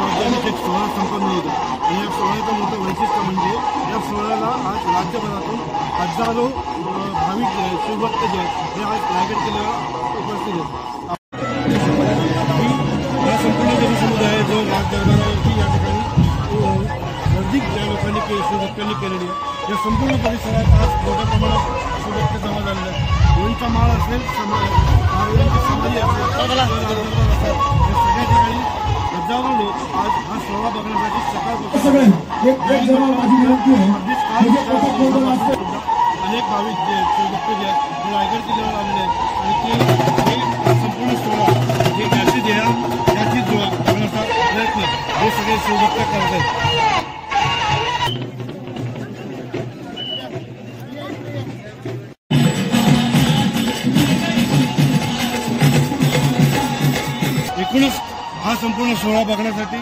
राज्याभिषेक सोहळा संपन्न होतो आणि या सोहळ्याचं मोठं वैशिष्ट्य म्हणजे या सोहळ्याला आज राज्यभरातून हजारो भाविक शिवभक्त जे आहेत हे आज रायगड किल्ल्यावर उपस्थित आहेत। हा संपूर्ण जनसमुदाय जो राजदरबारावरती या ठिकाणी गर्दी ज्या लोकांनी शिवभक्तांनी केलेली आहे या संपूर्ण परिसरात आज मोठ्या प्रमाणात शिवभक्त जमा झालेले आहेत। होळीचा माळ असेल, महाराजांची समाधी असेल, सगळ्या ठिकाणी हजारो लोक आज हा सोहळा बघण्यासाठी सकाळपासून अनेक भाविक जे शिवभक्त जे आहेत ते रायगड किल्ल्यावर आलेले आहेत आणि ते संपूर्ण सोहळा हे ज्याची ध्येय त्याची जुळा बघण्याचा प्रयत्न हे सगळे शिवभक्त करत आहेत। एकूणच हा संपूर्ण सोहळा बघण्यासाठी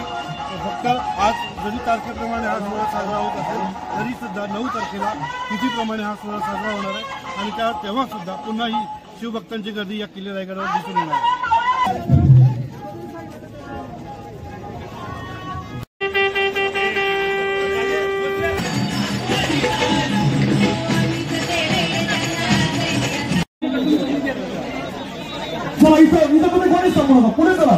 फक्त आज जरी तारखेप्रमाणे हा सोहळा साजरा होत असेल तरी सुद्धा 9 तारखेला तिथीप्रमाणे हा सोहळा साजरा होणार आहे आणि तेव्हा सुद्धा पुन्हा ही शिवभक्तांची गर्दी या किल्ले रायगडावर दिसून येणार आहे। चला इथं तुम्ही कोणी समोर पुढे चला।